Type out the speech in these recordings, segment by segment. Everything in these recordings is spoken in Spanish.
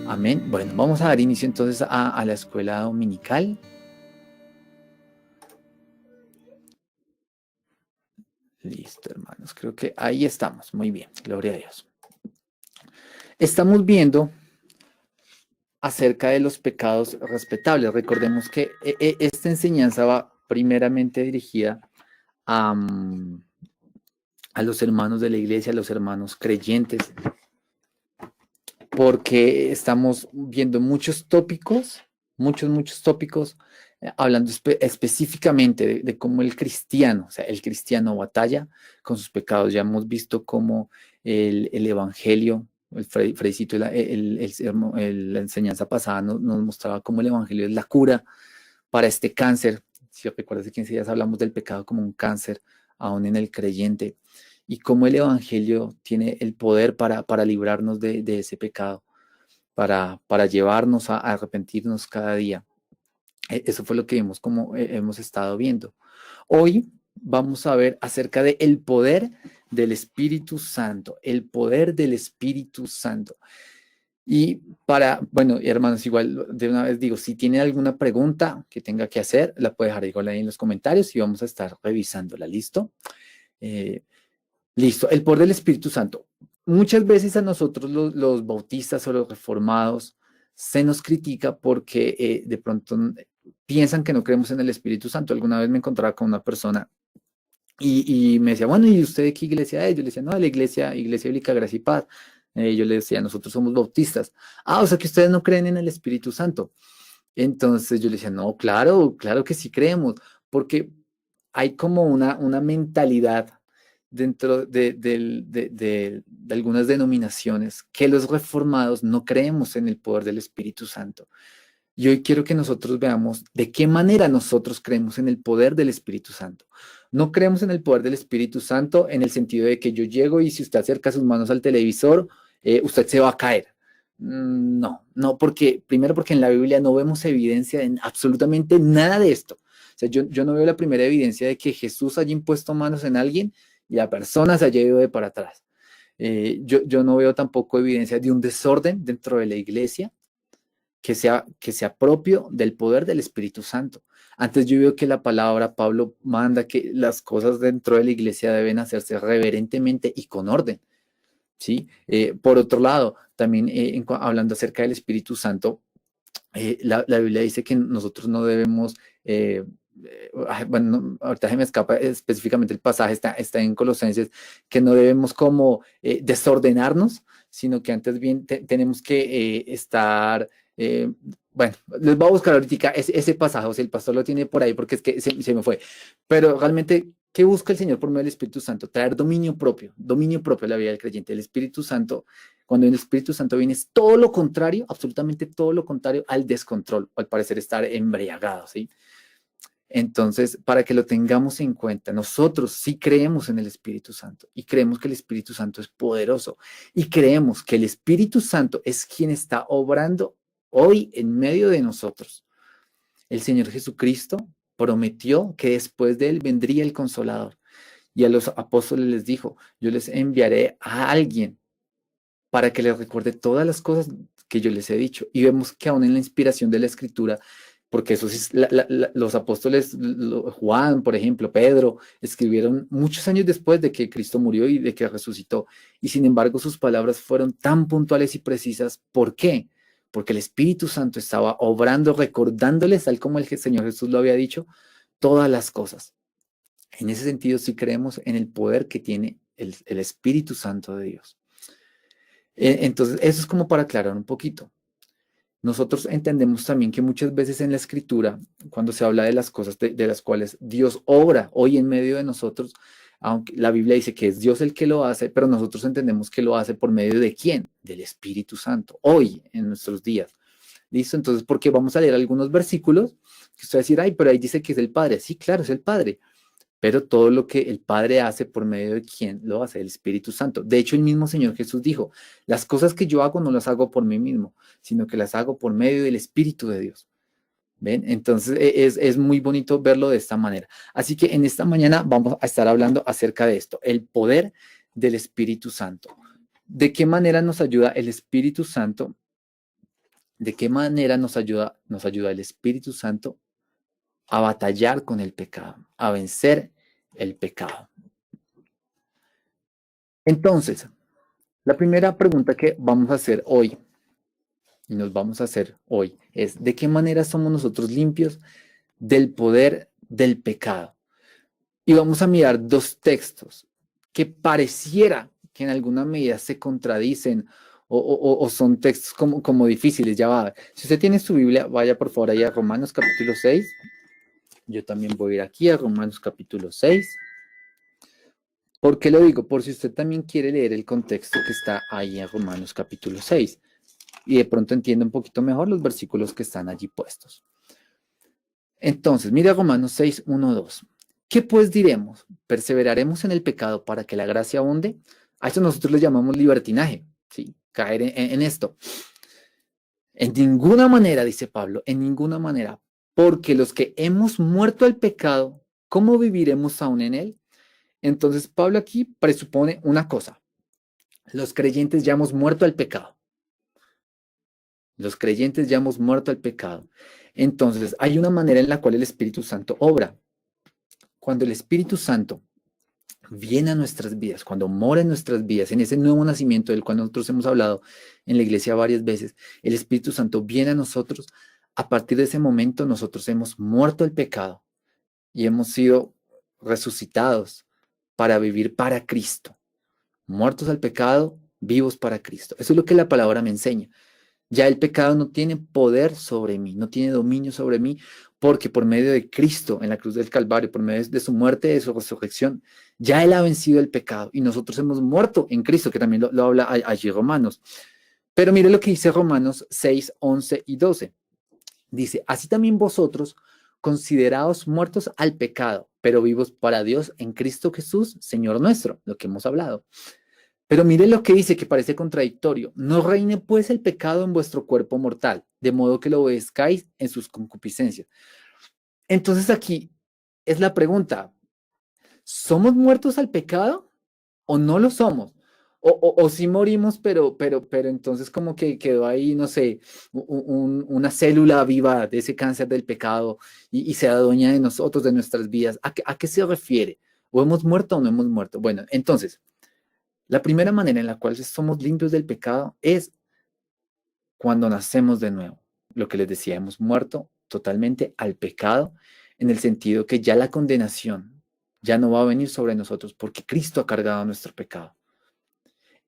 Amén. Bueno, vamos a dar inicio entonces a la escuela dominical. Listo, hermanos. Creo que ahí estamos. Muy bien. Gloria a Dios. Estamos viendo acerca de los pecados respetables. Recordemos que esta enseñanza va primeramente dirigida a, a los hermanos de la iglesia, a los hermanos creyentes, porque estamos viendo muchos tópicos, muchos tópicos, hablando específicamente de cómo el cristiano, o sea, el cristiano batalla con sus pecados. Ya hemos visto cómo el evangelio, Freicito, la enseñanza pasada nos mostraba cómo el evangelio es la cura para este cáncer. Si recuerdas, de 15 días hablamos del pecado como un cáncer, aún en el creyente, y cómo el evangelio tiene el poder para librarnos de ese pecado, para llevarnos a arrepentirnos cada día. Eso fue lo que vimos, como hemos estado viendo. Hoy vamos a ver acerca del poder del Espíritu Santo, el poder del Espíritu Santo. Y bueno, hermanos, igual de una vez digo, si tienen alguna pregunta que tenga que hacer, la puede dejar igual ahí en los comentarios y vamos a estar revisándola. ¿Listo? Eh, Listo, el poder del Espíritu Santo. Muchas veces a nosotros los bautistas o los reformados se nos critica porque de pronto piensan que no creemos en el Espíritu Santo. Alguna vez me encontraba con una persona y me decía, bueno, ¿y usted de qué iglesia es? Yo le decía, no, de la Iglesia Bíblica Gracia y Paz. Yo le decía, nosotros somos bautistas. Ah, o sea que ustedes no creen en el Espíritu Santo. Entonces yo le decía, no, claro que sí creemos, porque hay como una mentalidad dentro de algunas denominaciones que los reformados no creemos en el poder del Espíritu Santo. Y hoy quiero que nosotros veamos de qué manera nosotros creemos en el poder del Espíritu Santo. No creemos en el poder del Espíritu Santo en el sentido de que yo llego y si usted acerca sus manos al televisor, usted se va a caer. No, porque primero porque en la Biblia no vemos evidencia en absolutamente nada de esto. O sea, yo no veo la primera evidencia de que Jesús haya impuesto manos en alguien y la persona se haya ido de para atrás. Yo no veo tampoco evidencia de un desorden dentro de la iglesia que sea propio del poder del Espíritu Santo. Antes yo veo que la palabra, Pablo manda que las cosas dentro de la iglesia deben hacerse reverentemente y con orden, ¿sí? Por otro lado, también hablando acerca del Espíritu Santo, la Biblia dice que nosotros no debemos, bueno, ahorita se me escapa específicamente el pasaje, está en Colosenses, que no debemos como desordenarnos, sino que antes bien tenemos que estar, eh, bueno, les voy a buscar ahorita ese pasaje, o sea, el pastor lo tiene por ahí porque es que se me fue, pero realmente, ¿qué busca el Señor por medio del Espíritu Santo? Traer dominio propio a la vida del creyente. El Espíritu Santo, cuando el Espíritu Santo viene, es todo lo contrario, absolutamente todo lo contrario al descontrol, o al parecer estar embriagado, ¿sí? Entonces, para que lo tengamos en cuenta, nosotros sí creemos en el Espíritu Santo y creemos que el Espíritu Santo es poderoso y creemos que el Espíritu Santo es quien está obrando hoy en medio de nosotros. El Señor Jesucristo prometió que después de él vendría el Consolador y a los apóstoles les dijo, yo les enviaré a alguien para que les recuerde todas las cosas que yo les he dicho. Y vemos que aún en la inspiración de la Escritura, porque eso sí, los apóstoles, Juan, por ejemplo, Pedro, escribieron muchos años después de que Cristo murió y de que resucitó. Y sin embargo, sus palabras fueron tan puntuales y precisas. ¿Por qué? Porque el Espíritu Santo estaba obrando, recordándoles, tal como el Señor Jesús lo había dicho, todas las cosas. En ese sentido, sí creemos en el poder que tiene el Espíritu Santo de Dios. Entonces, eso es como para aclarar un poquito. Nosotros entendemos también que muchas veces en la escritura, cuando se habla de las cosas de las cuales Dios obra hoy en medio de nosotros, aunque la Biblia dice que es Dios el que lo hace, pero nosotros entendemos que lo hace por medio de quién? Del Espíritu Santo, hoy en nuestros días. ¿Listo? Entonces, porque vamos a leer algunos versículos que usted va a decir, ay, pero ahí dice que es el Padre. Sí, claro, es el Padre. Pero todo lo que el Padre hace por medio de quién lo hace, el Espíritu Santo. De hecho, el mismo Señor Jesús dijo, las cosas que yo hago no las hago por mí mismo, sino que las hago por medio del Espíritu de Dios. ¿Ven? Entonces es muy bonito verlo de esta manera. Así que en esta mañana vamos a estar hablando acerca de esto, el poder del Espíritu Santo. ¿De qué manera nos ayuda el Espíritu Santo ¿De qué manera nos ayuda el Espíritu Santo a batallar con el pecado, a vencer el pecado? Entonces, la primera pregunta que vamos a hacer hoy, y nos vamos a hacer hoy, es ¿de qué manera somos nosotros limpios del poder del pecado? Y vamos a mirar dos textos que pareciera que en alguna medida se contradicen o son textos como difíciles. Ya va. Si usted tiene su Biblia, vaya por favor ahí a Romanos capítulo 6. Yo también voy a ir aquí a Romanos capítulo 6. ¿Por qué lo digo? Por si usted también quiere leer el contexto que está ahí en Romanos capítulo 6 y de pronto entienda un poquito mejor los versículos que están allí puestos. Entonces, mira Romanos 6, 1, 2. ¿Qué pues diremos? ¿Perseveraremos en el pecado para que la gracia abunde? A eso nosotros le llamamos libertinaje, ¿sí? Caer en esto. En ninguna manera, dice Pablo, en ninguna manera, porque los que hemos muerto al pecado, ¿cómo viviremos aún en él? Entonces, Pablo aquí presupone una cosa. Los creyentes ya hemos muerto al pecado. Los creyentes ya hemos muerto al pecado. Entonces, hay una manera en la cual el Espíritu Santo obra. Cuando el Espíritu Santo viene a nuestras vidas, cuando mora en nuestras vidas, en ese nuevo nacimiento del cual nosotros hemos hablado en la iglesia varias veces, el Espíritu Santo viene a nosotros. A partir de ese momento nosotros hemos muerto al pecado y hemos sido resucitados para vivir para Cristo. Muertos al pecado, vivos para Cristo. Eso es lo que la palabra me enseña. Ya el pecado no tiene poder sobre mí, no tiene dominio sobre mí, porque por medio de Cristo en la cruz del Calvario, por medio de su muerte, de su resurrección, ya Él ha vencido el pecado y nosotros hemos muerto en Cristo, que también lo habla allí Romanos. Pero mire lo que dice Romanos 6, 11 y 12. Dice, así también vosotros, consideraos muertos al pecado, pero vivos para Dios en Cristo Jesús, Señor nuestro, lo que hemos hablado. Pero mire lo que dice, que parece contradictorio. No reine pues el pecado en vuestro cuerpo mortal, de modo que lo obedezcáis en sus concupiscencias. Entonces aquí es la pregunta, ¿somos muertos al pecado o no lo somos? O sí morimos, pero entonces como que quedó ahí, no sé, una célula viva de ese cáncer del pecado y se adueña de nosotros, de nuestras vidas. A qué se refiere? ¿O hemos muerto o no hemos muerto? Bueno, entonces, la primera manera en la cual somos limpios del pecado es cuando nacemos de nuevo. Lo que les decía, hemos muerto totalmente al pecado en el sentido que ya la condenación ya no va a venir sobre nosotros porque Cristo ha cargado nuestro pecado.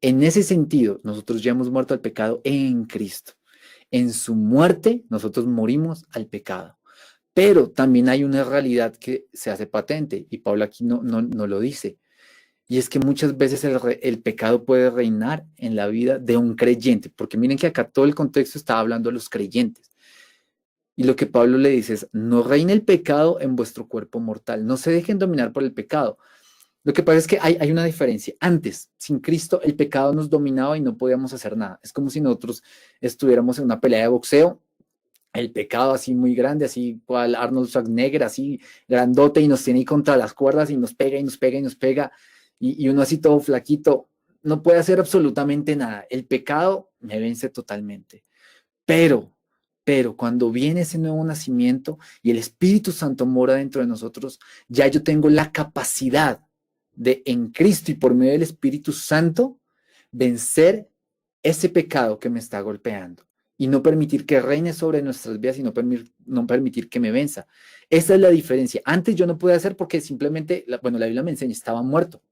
En ese sentido, nosotros ya hemos muerto al pecado en Cristo. En su muerte, nosotros morimos al pecado. Pero también hay una realidad que se hace patente y Pablo aquí no lo dice. Y es que muchas veces el pecado puede reinar en la vida de un creyente, porque miren que acá todo el contexto está hablando de los creyentes. Y lo que Pablo le dice es, no reine el pecado en vuestro cuerpo mortal, no se dejen dominar por el pecado. Lo que pasa es que hay una diferencia. Antes, sin Cristo, el pecado nos dominaba y no podíamos hacer nada. Es como si nosotros estuviéramos en una pelea de boxeo, el pecado así muy grande, así cual Arnold Schwarzenegger, así grandote y nos tiene ahí contra las cuerdas y nos pega y nos pega y nos pega y uno así todo flaquito, no puede hacer absolutamente nada. El pecado me vence totalmente. Pero, pero cuando viene ese nuevo nacimiento y el Espíritu Santo mora dentro de nosotros, ya yo tengo la capacidad de en Cristo y por medio del Espíritu Santo vencer ese pecado que me está golpeando y no permitir que reine sobre nuestras vidas y no permitir que me venza. Esa es la diferencia. Antes yo no podía hacer porque simplemente, bueno, la Biblia me enseña, estaba muerto.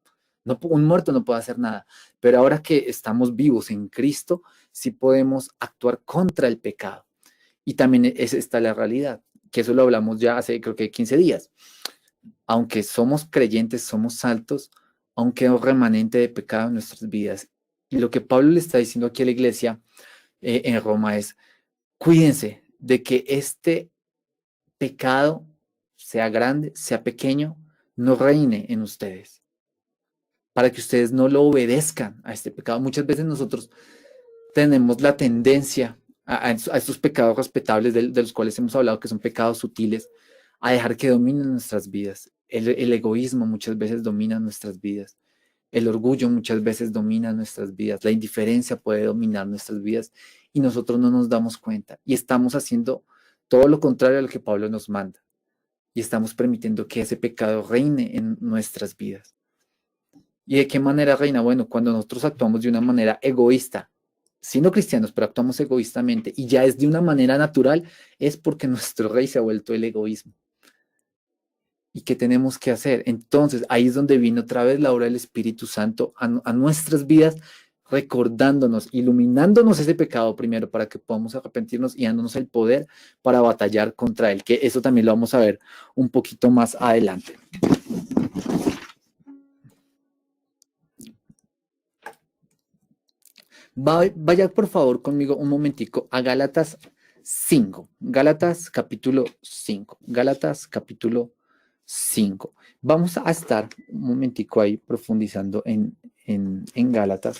No, un muerto no puede hacer nada, pero ahora que estamos vivos en Cristo, sí podemos actuar contra el pecado. Y también está la realidad, que eso lo hablamos ya hace creo que 15 días. Aunque somos creyentes, somos saltos, aún queda un remanente de pecado en nuestras vidas. Y lo que Pablo le está diciendo aquí a la iglesia en Roma es, cuídense de que este pecado, sea grande, sea pequeño, no reine en ustedes, para que ustedes no lo obedezcan a este pecado. Muchas veces nosotros tenemos la tendencia a estos pecados respetables de los cuales hemos hablado, que son pecados sutiles, a dejar que dominen nuestras vidas. El egoísmo muchas veces domina nuestras vidas. El orgullo muchas veces domina nuestras vidas. La indiferencia puede dominar nuestras vidas y nosotros no nos damos cuenta y estamos haciendo todo lo contrario a lo que Pablo nos manda y estamos permitiendo que ese pecado reine en nuestras vidas. ¿Y de qué manera reina? Bueno, cuando nosotros actuamos de una manera egoísta, siendo cristianos, pero actuamos egoístamente y ya es de una manera natural, es porque nuestro rey se ha vuelto el egoísmo. ¿Y qué tenemos que hacer? Entonces, ahí es donde vino otra vez la obra del Espíritu Santo a nuestras vidas, recordándonos, iluminándonos ese pecado primero para que podamos arrepentirnos y dándonos el poder para batallar contra él, que eso también lo vamos a ver un poquito más adelante. Vaya por favor conmigo un momentico a Gálatas 5, Gálatas capítulo 5, Gálatas capítulo 5. Vamos a estar un momentico ahí profundizando en Gálatas.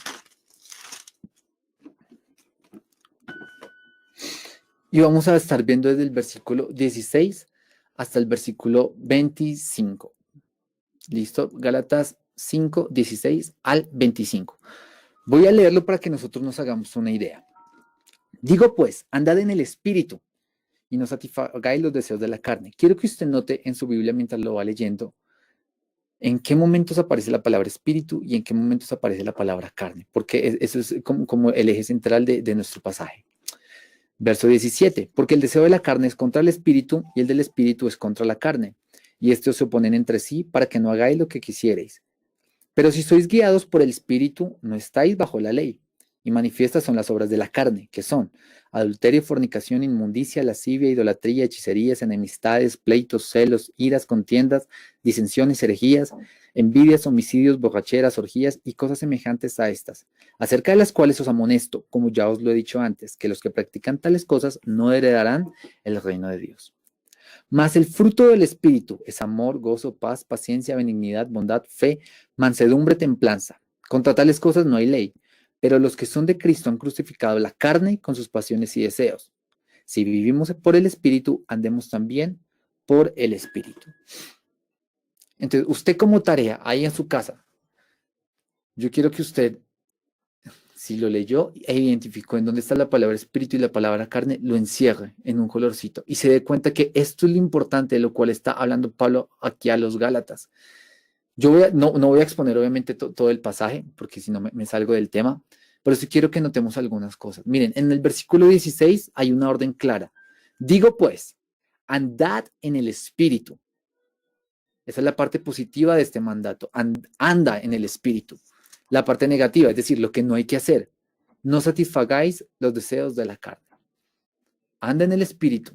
Y vamos a estar viendo desde el versículo 16 hasta el versículo 25. ¿Listo? Gálatas 5, 16 al 25. Voy a leerlo para que nosotros nos hagamos una idea. Digo pues, andad en el Espíritu y no satisfagáis los deseos de la carne. Quiero que usted note en su Biblia mientras lo va leyendo en qué momentos aparece la palabra espíritu y en qué momentos aparece la palabra carne, porque eso es como el eje central de nuestro pasaje. Verso 17, porque el deseo de la carne es contra el espíritu y el del espíritu es contra la carne, y estos se oponen entre sí para que no hagáis lo que quisierais. Pero si sois guiados por el espíritu, no estáis bajo la ley. Y manifiestas son las obras de la carne, que son adulterio, fornicación, inmundicia, lascivia, idolatría, hechicerías, enemistades, pleitos, celos, iras, contiendas, disensiones, herejías, envidias, homicidios, borracheras, orgías y cosas semejantes a estas, acerca de las cuales os amonesto, como ya os lo he dicho antes, que los que practican tales cosas no heredarán el reino de Dios. Mas el fruto del Espíritu es amor, gozo, paz, paciencia, benignidad, bondad, fe, mansedumbre, templanza. Contra tales cosas no hay ley, pero los que son de Cristo han crucificado la carne con sus pasiones y deseos. Si vivimos por el Espíritu, andemos también por el Espíritu. Entonces, usted como tarea, ahí en su casa, yo quiero que usted, si lo leyó e identificó en dónde está la palabra espíritu y la palabra carne, lo encierre en un colorcito y se dé cuenta que esto es lo importante de lo cual está hablando Pablo aquí a los Gálatas. Yo no voy a exponer obviamente todo el pasaje, porque si no me salgo del tema, pero sí quiero que notemos algunas cosas. Miren, en el versículo 16 hay una orden clara. Digo pues, andad en el espíritu. Esa es la parte positiva de este mandato. Anda en el espíritu. La parte negativa, es decir, lo que no hay que hacer. No satisfagáis los deseos de la carne. Anda en el espíritu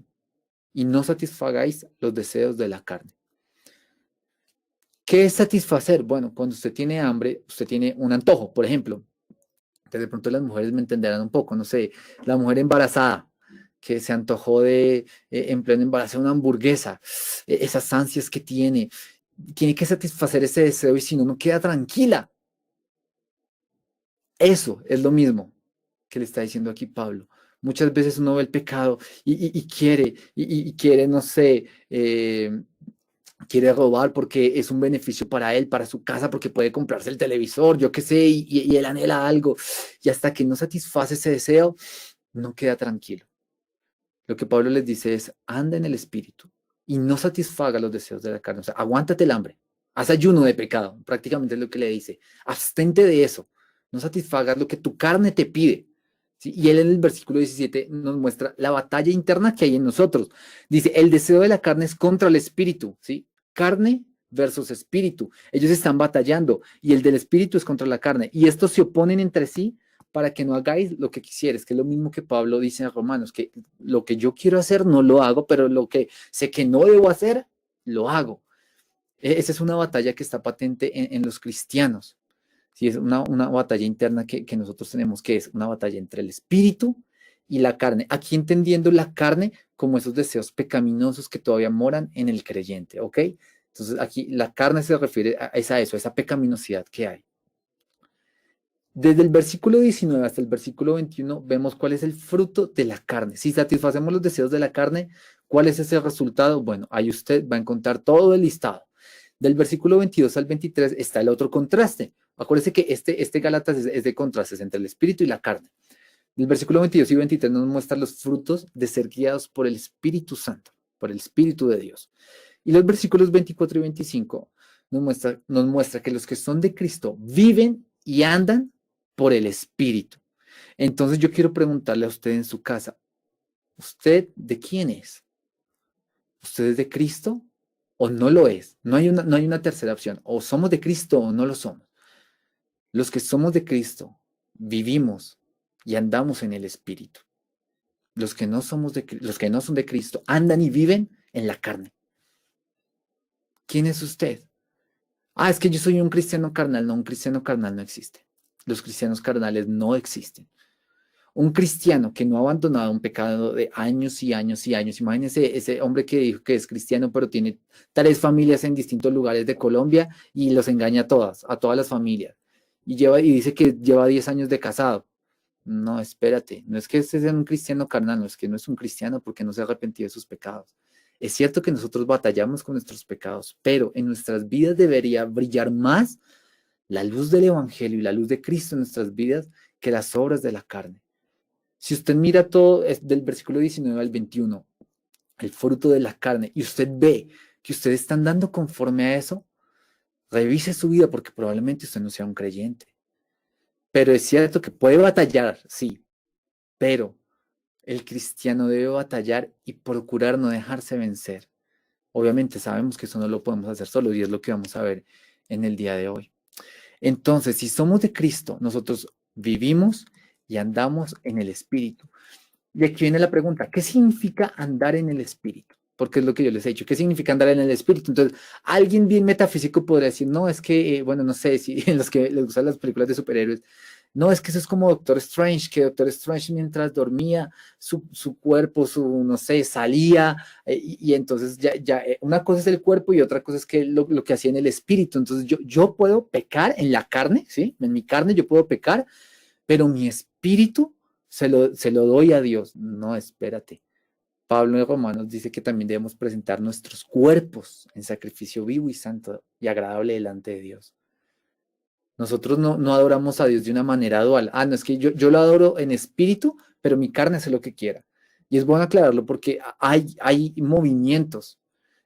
y no satisfagáis los deseos de la carne. ¿Qué es satisfacer? Bueno, cuando usted tiene hambre, usted tiene un antojo, por ejemplo. Entonces, de pronto las mujeres me entenderán un poco, no sé, la mujer embarazada que se antojó de, en pleno embarazo, una hamburguesa, esas ansias que tiene que satisfacer ese deseo y si no, no queda tranquila. Eso es lo mismo que le está diciendo aquí Pablo. Muchas veces uno ve el pecado y quiere, no sé, quiere robar porque es un beneficio para él, para su casa, porque puede comprarse el televisor, yo qué sé, y él anhela algo. Y hasta que no satisface ese deseo, no queda tranquilo. Lo que Pablo les dice es, anda en el espíritu y no satisfaga los deseos de la carne. O sea, aguántate el hambre, haz ayuno de pecado, prácticamente es lo que le dice. Abstente de eso, no satisfagas lo que tu carne te pide. ¿Sí? Y él en el versículo 17 nos muestra la batalla interna que hay en nosotros. Dice, el deseo de la carne es contra el espíritu, ¿sí? Carne versus espíritu. Ellos están batallando y el del espíritu es contra la carne. Y estos se oponen entre sí para que no hagáis lo que quisieres, que es lo mismo que Pablo dice en Romanos, que lo que yo quiero hacer no lo hago, pero lo que sé que no debo hacer, lo hago. Esa es una batalla que está patente en los cristianos. Sí, es una batalla interna que nosotros tenemos, que es una batalla entre el espíritu y la carne. Aquí entendiendo la carne como esos deseos pecaminosos que todavía moran en el creyente, ¿ok? Entonces aquí la carne se refiere a eso, a esa pecaminosidad que hay. Desde el versículo 19 hasta el versículo 21 vemos cuál es el fruto de la carne. Si satisfacemos los deseos de la carne, ¿cuál es ese resultado? Bueno, ahí usted va a encontrar todo el listado. Del versículo 22 al 23 está el otro contraste. Acuérdese que este Gálatas es de contrastes entre el espíritu y la carne. El versículo 22 y 23 nos muestra los frutos de ser guiados por el Espíritu Santo, por el Espíritu de Dios. Y los versículos 24 y 25 nos muestra que los que son de Cristo viven y andan por el Espíritu. Entonces yo quiero preguntarle a usted en su casa, ¿usted de quién es? ¿Usted es de Cristo o no lo es? No hay una tercera opción. O somos de Cristo o no lo somos. Los que somos de Cristo vivimos y andamos en el Espíritu. Los que no son de Cristo andan y viven en la carne. ¿Quién es usted? Es que yo soy un cristiano carnal. No, un cristiano carnal no existe. Los cristianos carnales no existen. Un cristiano que no ha abandonado un pecado de años y años y años. Imagínense ese hombre que dijo que es cristiano, pero tiene 3 familias en distintos lugares de Colombia y los engaña a todas las familias. Y dice que lleva 10 años de casado. No, espérate. No es que este sea un cristiano carnal, no es que no es un cristiano porque no se ha arrepentido de sus pecados. Es cierto que nosotros batallamos con nuestros pecados, pero en nuestras vidas debería brillar más la luz del Evangelio y la luz de Cristo en nuestras vidas que las obras de la carne. Si usted mira todo del versículo 19 al 21, el fruto de la carne, y usted ve que usted está andando conforme a eso, revise su vida porque probablemente usted no sea un creyente. Pero es cierto que puede batallar, sí, pero el cristiano debe batallar y procurar no dejarse vencer. Obviamente sabemos que eso no lo podemos hacer solo y es lo que vamos a ver en el día de hoy. Entonces, si somos de Cristo, nosotros vivimos y andamos en el Espíritu. Y aquí viene la pregunta, ¿qué significa andar en el Espíritu? Porque es lo que yo les he dicho, ¿qué significa andar en el Espíritu? Entonces, alguien bien metafísico podría decir, no, es que, bueno, no sé si en los que les gustan las películas de superhéroes, no, es que eso es como Doctor Strange, que Doctor Strange mientras dormía, su cuerpo, no sé, salía, y entonces una cosa es el cuerpo y otra cosa es que lo que hacía en el espíritu. Entonces yo puedo pecar en la carne, ¿sí? En mi carne yo puedo pecar, pero mi espíritu se lo doy a Dios. No, espérate. Pablo en Romanos dice que también debemos presentar nuestros cuerpos en sacrificio vivo y santo y agradable delante de Dios. Nosotros no adoramos a Dios de una manera dual. No, es que yo lo adoro en espíritu, pero mi carne hace lo que quiera. Y es bueno aclararlo porque hay movimientos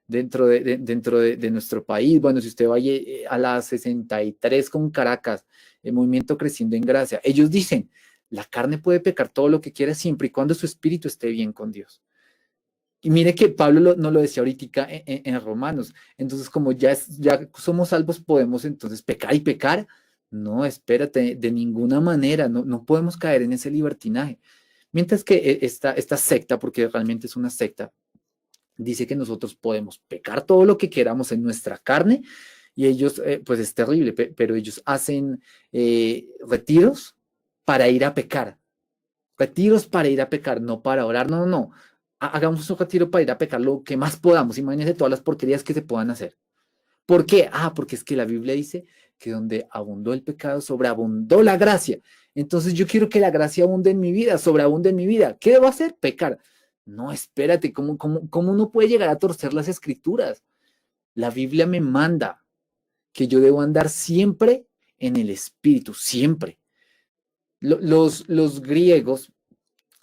dentro de nuestro país. Bueno, si usted vaya a la 63 con Caracas, el movimiento Creciendo en Gracia, ellos dicen, la carne puede pecar todo lo que quiera siempre y cuando su espíritu esté bien con Dios. Y mire que Pablo no lo decía ahorita en Romanos. Entonces, como ya somos salvos, podemos entonces pecar y pecar. No, espérate, de ninguna manera, no podemos caer en ese libertinaje. Mientras que esta secta, porque realmente es una secta, dice que nosotros podemos pecar todo lo que queramos en nuestra carne y ellos, pues es terrible, pero ellos hacen retiros para ir a pecar. Retiros para ir a pecar, no para orar, no. Hagamos un retiro para ir a pecar lo que más podamos. Imagínense todas las porquerías que se puedan hacer. ¿Por qué? Porque es que la Biblia dice que donde abundó el pecado, sobreabundó la gracia. Entonces yo quiero que la gracia abunde en mi vida, sobreabunde en mi vida. ¿Qué debo hacer? Pecar. No, espérate, ¿cómo uno puede llegar a torcer las escrituras? La Biblia me manda que yo debo andar siempre en el Espíritu, siempre. Los griegos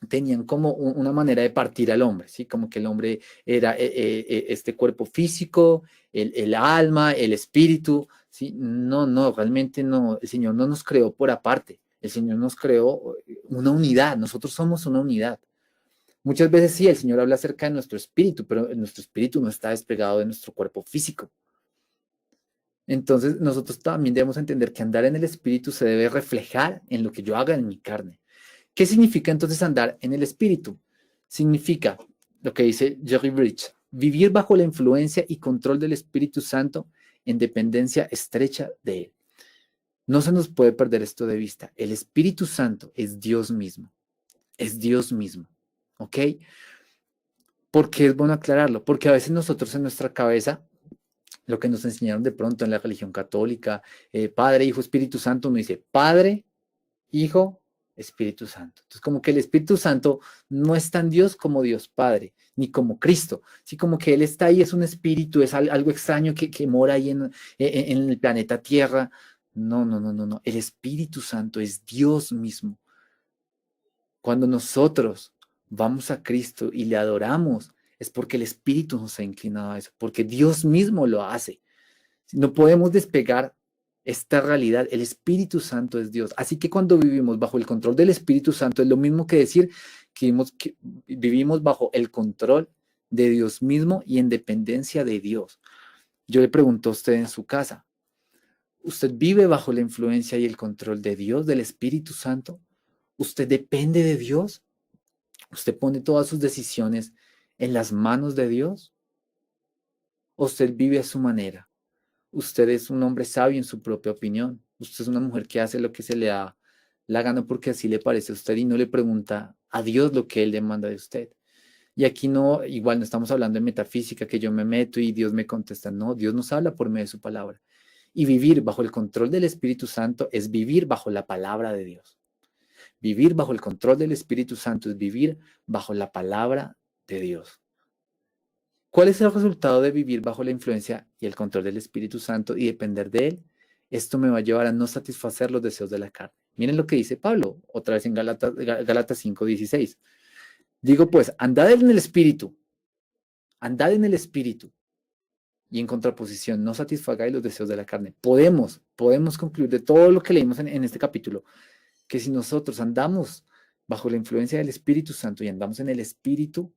tenían como una manera de partir al hombre, ¿sí? Como que el hombre era este cuerpo físico, el alma, el espíritu, ¿sí? No, realmente no, el Señor no nos creó por aparte, el Señor nos creó una unidad, nosotros somos una unidad. Muchas veces sí, el Señor habla acerca de nuestro espíritu, pero nuestro espíritu no está despegado de nuestro cuerpo físico. Entonces, nosotros también debemos entender que andar en el espíritu se debe reflejar en lo que yo haga en mi carne. ¿Qué significa entonces andar en el espíritu? Significa lo que dice Jerry Bridge, vivir bajo la influencia y control del Espíritu Santo en dependencia estrecha de él. No se nos puede perder esto de vista. El Espíritu Santo es Dios mismo. Es Dios mismo. ¿Ok? ¿Por qué es bueno aclararlo? Porque a veces nosotros en nuestra cabeza, lo que nos enseñaron de pronto en la religión católica, Padre, Hijo, Espíritu Santo, uno dice Padre, Hijo, Espíritu Santo. Entonces, como que el Espíritu Santo no es tan Dios como Dios Padre, ni como Cristo. Sí, como que Él está ahí, es un espíritu, es algo extraño que mora ahí en el planeta Tierra. No. El Espíritu Santo es Dios mismo. Cuando nosotros vamos a Cristo y le adoramos, es porque el Espíritu nos ha inclinado a eso, porque Dios mismo lo hace. No podemos despegar esta realidad. El Espíritu Santo es Dios. Así que cuando vivimos bajo el control del Espíritu Santo, es lo mismo que decir que vivimos bajo el control de Dios mismo y en dependencia de Dios. Yo le pregunto a usted en su casa, ¿usted vive bajo la influencia y el control de Dios, del Espíritu Santo? ¿Usted depende de Dios? ¿Usted pone todas sus decisiones en las manos de Dios? ¿O usted vive a su manera? Usted es un hombre sabio en su propia opinión. Usted es una mujer que hace lo que se le da la gana porque así le parece a usted y no le pregunta a Dios lo que Él demanda de usted. Y aquí no, igual no estamos hablando de metafísica, que yo me meto y Dios me contesta. No, Dios nos habla por medio de su palabra. Y vivir bajo el control del Espíritu Santo es vivir bajo la palabra de Dios. Vivir bajo el control del Espíritu Santo es vivir bajo la palabra de Dios. ¿Cuál es el resultado de vivir bajo la influencia y el control del Espíritu Santo y depender de Él? Esto me va a llevar a no satisfacer los deseos de la carne. Miren lo que dice Pablo, otra vez en Gálatas 5:16. Digo pues, andad en el Espíritu, y en contraposición, no satisfagáis los deseos de la carne. Podemos concluir de todo lo que leímos en este capítulo, que si nosotros andamos bajo la influencia del Espíritu Santo y andamos en el Espíritu,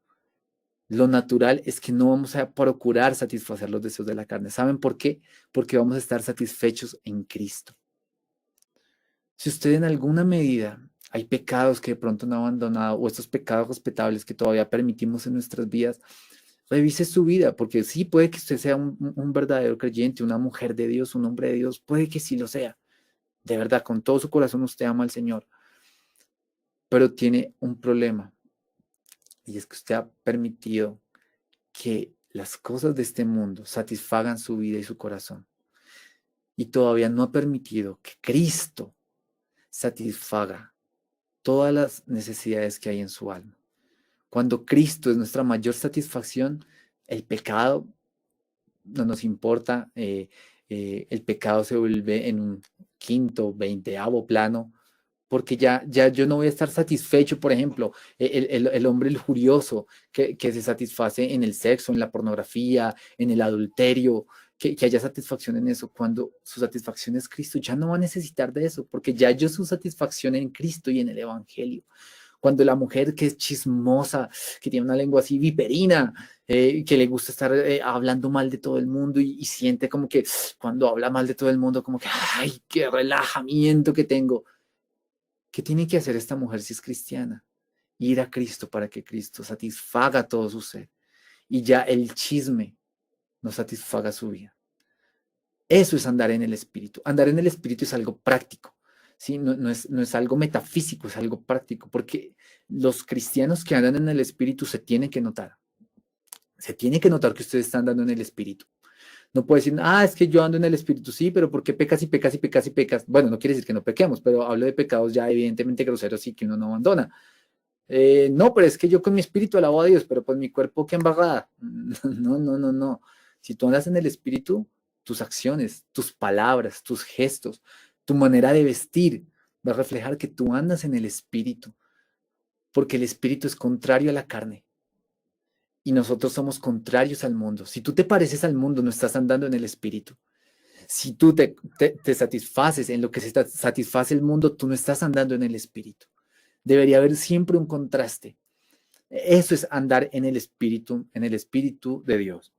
lo natural es que no vamos a procurar satisfacer los deseos de la carne. ¿Saben por qué? Porque vamos a estar satisfechos en Cristo. Si usted en alguna medida hay pecados que de pronto no ha abandonado o estos pecados respetables que todavía permitimos en nuestras vidas, revise su vida, porque sí, puede que usted sea un verdadero creyente, una mujer de Dios, un hombre de Dios, puede que sí lo sea. De verdad, con todo su corazón usted ama al Señor, pero tiene un problema y es que usted ha permitido que las cosas de este mundo satisfagan su vida y su corazón y todavía no ha permitido que Cristo satisfaga todas las necesidades que hay en su alma. Cuando Cristo es nuestra mayor satisfacción, el pecado no nos importa, el pecado se vuelve en un quinto, veinteavo plano, porque ya yo no voy a estar satisfecho, por ejemplo, el hombre lujurioso que se satisface en el sexo, en la pornografía, en el adulterio, que haya satisfacción en eso, cuando su satisfacción es Cristo, ya no va a necesitar de eso, porque ya yo su satisfacción en Cristo y en el Evangelio. Cuando la mujer que es chismosa, que tiene una lengua así viperina, que le gusta estar hablando mal de todo el mundo y siente como que cuando habla mal de todo el mundo, como que, ay, qué relajamiento que tengo. ¿Qué tiene que hacer esta mujer si es cristiana? Ir a Cristo para que Cristo satisfaga todo su ser y ya el chisme no satisfaga su vida. Eso es andar en el Espíritu. Andar en el Espíritu es algo práctico, ¿sí? No es algo metafísico, es algo práctico, porque los cristianos que andan en el Espíritu se tienen que notar. Se tiene que notar que ustedes están andando en el Espíritu. No puede decir, es que yo ando en el Espíritu, sí, pero ¿por qué pecas y pecas y pecas y pecas? Bueno, no quiere decir que no pequemos, pero hablo de pecados ya evidentemente groseros y que uno no abandona. No, pero es que yo con mi espíritu alabo a Dios, pero pues mi cuerpo, qué embarrada. No, no, no, no. Si tú andas en el Espíritu, tus acciones, tus palabras, tus gestos, tu manera de vestir va a reflejar que tú andas en el Espíritu, porque el Espíritu es contrario a la carne y nosotros somos contrarios al mundo. Si tú te pareces al mundo, no estás andando en el Espíritu. Si tú te satisfaces en lo que se satisface el mundo, tú no estás andando en el Espíritu. Debería haber siempre un contraste. Eso es andar en el Espíritu de Dios.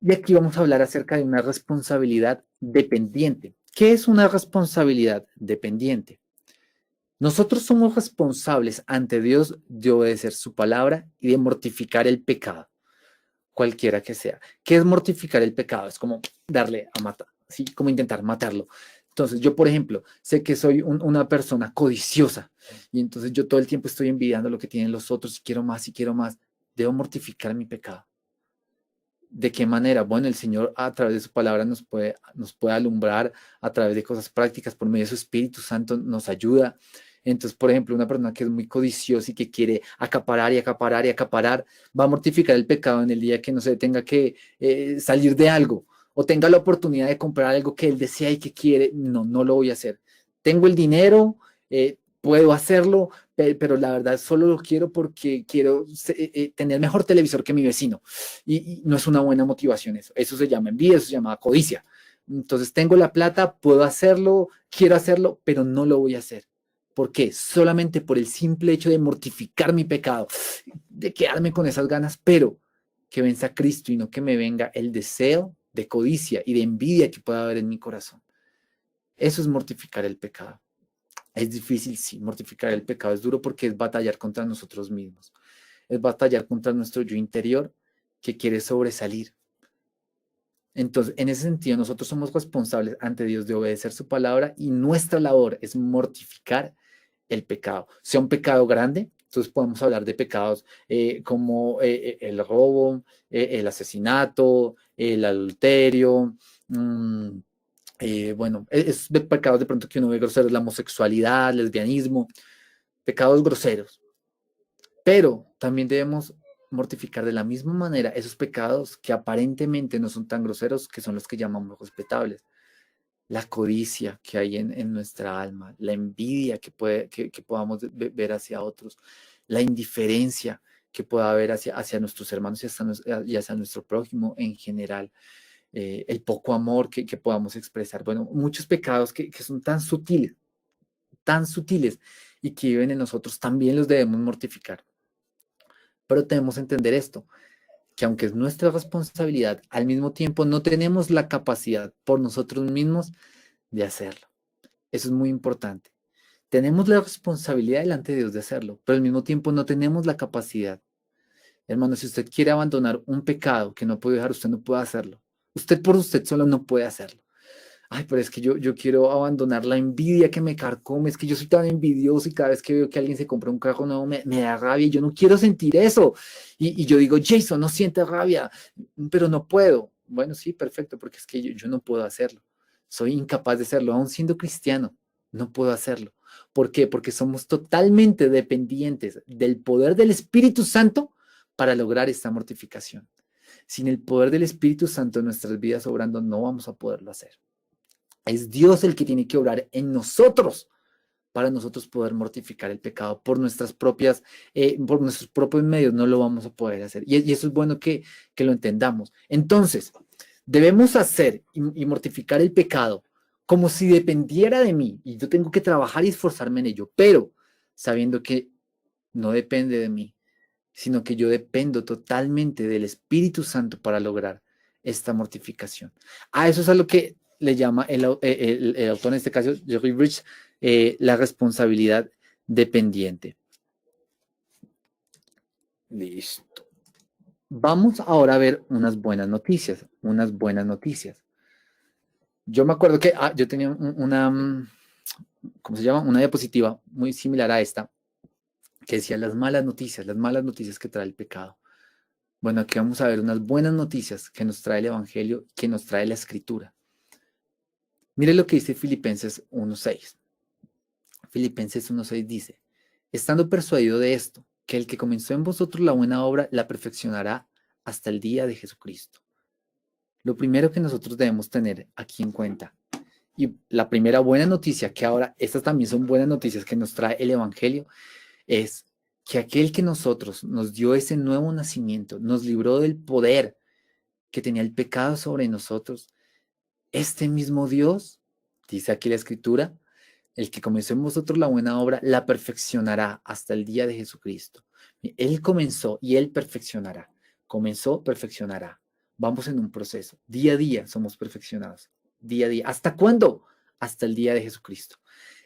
Y aquí vamos a hablar acerca de una responsabilidad dependiente. ¿Qué es una responsabilidad dependiente? Nosotros somos responsables ante Dios de obedecer su palabra y de mortificar el pecado, cualquiera que sea. ¿Qué es mortificar el pecado? Es como darle a matar, ¿sí? Como intentar matarlo. Entonces, yo, por ejemplo, sé que soy una persona codiciosa y entonces yo todo el tiempo estoy envidiando lo que tienen los otros y quiero más y quiero más. Debo mortificar mi pecado. ¿De qué manera? Bueno, el Señor a través de su palabra nos puede alumbrar a través de cosas prácticas, por medio de su Espíritu Santo nos ayuda. Entonces, por ejemplo, una persona que es muy codiciosa y que quiere acaparar y acaparar y acaparar, va a mortificar el pecado en el día que no se tenga que salir de algo o tenga la oportunidad de comprar algo que él desea y que quiere. No, no lo voy a hacer. Tengo el dinero, puedo hacerlo, pero la verdad solo lo quiero porque quiero tener mejor televisor que mi vecino. Y no es una buena motivación eso. Eso se llama envidia, eso se llama codicia. Entonces tengo la plata, puedo hacerlo, quiero hacerlo, pero no lo voy a hacer. ¿Por qué? Solamente por el simple hecho de mortificar mi pecado, de quedarme con esas ganas, pero que venza Cristo y no que me venga el deseo de codicia y de envidia que pueda haber en mi corazón. Eso es mortificar el pecado. Es difícil, sí, mortificar el pecado es duro porque es batallar contra nosotros mismos. Es batallar contra nuestro yo interior que quiere sobresalir. Entonces, en ese sentido, nosotros somos responsables ante Dios de obedecer su palabra y nuestra labor es mortificar el pecado. Sea un pecado grande, entonces podemos hablar de pecados como el robo, el asesinato, el adulterio, bueno, es de pecados de pronto que uno ve groseros, la homosexualidad, lesbianismo, pecados groseros. Pero también debemos mortificar de la misma manera esos pecados que aparentemente no son tan groseros, que son los que llamamos respetables. La codicia que hay en nuestra alma, la envidia que podamos ver hacia otros, la indiferencia que pueda haber hacia nuestros hermanos y hacia nuestro prójimo en general, el poco amor que podamos expresar. Bueno, muchos pecados que son tan sutiles y que viven en nosotros, también los debemos mortificar. Pero debemos entender esto, que aunque es nuestra responsabilidad, al mismo tiempo no tenemos la capacidad por nosotros mismos de hacerlo. Eso es muy importante. Tenemos la responsabilidad delante de Dios de hacerlo, pero al mismo tiempo no tenemos la capacidad. Hermano, si usted quiere abandonar un pecado que no puede dejar, usted no puede hacerlo. Usted por usted solo no puede hacerlo. Ay, pero es que yo quiero abandonar la envidia que me carcome, es que yo soy tan envidioso y cada vez que veo que alguien se compra un carro nuevo me da rabia y yo no quiero sentir eso. Y yo digo, Jason, no siente rabia, pero no puedo. Bueno, sí, perfecto, porque es que yo no puedo hacerlo. Soy incapaz de hacerlo, aún siendo cristiano, no puedo hacerlo. ¿Por qué? Porque somos totalmente dependientes del poder del Espíritu Santo para lograr esta mortificación. Sin el poder del Espíritu Santo en nuestras vidas obrando, no vamos a poderlo hacer. Es Dios el que tiene que obrar en nosotros para nosotros poder mortificar el pecado por nuestros propios medios no lo vamos a poder hacer. Y eso es bueno que lo entendamos. Entonces, debemos hacer y mortificar el pecado como si dependiera de mí y yo tengo que trabajar y esforzarme en ello, pero sabiendo que no depende de mí, sino que yo dependo totalmente del Espíritu Santo para lograr esta mortificación. A eso es a lo que le llama el autor, en este caso, Jerry Bridge, la responsabilidad dependiente. Listo. Vamos ahora a ver unas buenas noticias, unas buenas noticias. Yo me acuerdo que yo tenía ¿cómo se llama? Una diapositiva muy similar a esta, que decía las malas noticias que trae el pecado. Bueno, aquí vamos a ver unas buenas noticias que nos trae el Evangelio, que nos trae la Escritura. Mire lo que dice Filipenses 1.6. Filipenses 1.6 dice, estando persuadido de esto, que el que comenzó en vosotros la buena obra la perfeccionará hasta el día de Jesucristo. Lo primero que nosotros debemos tener aquí en cuenta, y la primera buena noticia, que ahora estas también son buenas noticias que nos trae el Evangelio, es que aquel que nosotros nos dio ese nuevo nacimiento, nos libró del poder que tenía el pecado sobre nosotros, este mismo Dios, dice aquí la Escritura, el que comenzó en vosotros la buena obra, la perfeccionará hasta el día de Jesucristo. Él comenzó y Él perfeccionará. Comenzó, perfeccionará. Vamos en un proceso. Día a día somos perfeccionados. Día a día. ¿Hasta cuándo? Hasta el día de Jesucristo.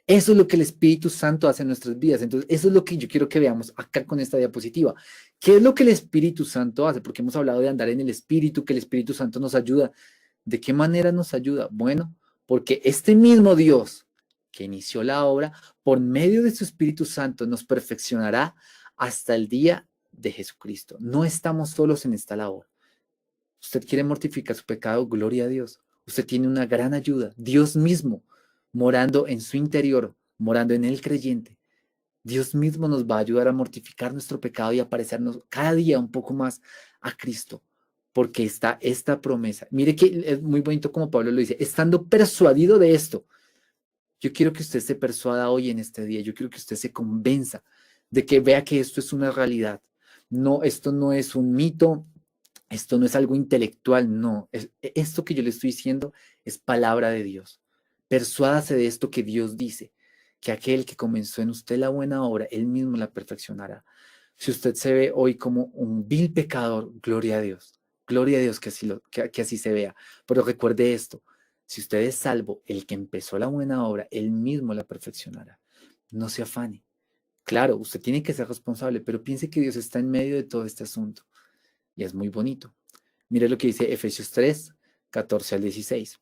Eso es lo que el Espíritu Santo hace en nuestras vidas. Entonces, eso es lo que yo quiero que veamos acá con esta diapositiva. ¿Qué es lo que el Espíritu Santo hace? Porque hemos hablado de andar en el Espíritu, que el Espíritu Santo nos ayuda. ¿De qué manera nos ayuda? Bueno, porque este mismo Dios que inició la obra, por medio de su Espíritu Santo, nos perfeccionará hasta el día de Jesucristo. No estamos solos en esta labor. Usted quiere mortificar su pecado, gloria a Dios. Usted tiene una gran ayuda, Dios mismo, morando en su interior, morando en el creyente. Dios mismo nos va a ayudar a mortificar nuestro pecado y a parecernos cada día un poco más a Cristo, porque está esta promesa. Mire que es muy bonito como Pablo lo dice, estando persuadido de esto. Yo quiero que usted se persuada hoy en este día. Yo quiero que usted se convenza de que vea que esto es una realidad. No, esto no es un mito, esto no es algo intelectual, no. Esto que yo le estoy diciendo es palabra de Dios. Persuádase de esto que Dios dice, que aquel que comenzó en usted la buena obra, él mismo la perfeccionará. Si usted se ve hoy como un vil pecador, gloria a Dios. Gloria a Dios que así se vea. Pero recuerde esto, si usted es salvo, el que empezó la buena obra, él mismo la perfeccionará. No se afane. Claro, usted tiene que ser responsable, pero piense que Dios está en medio de todo este asunto. Y es muy bonito. Mire lo que dice Efesios 3, 14 al 16.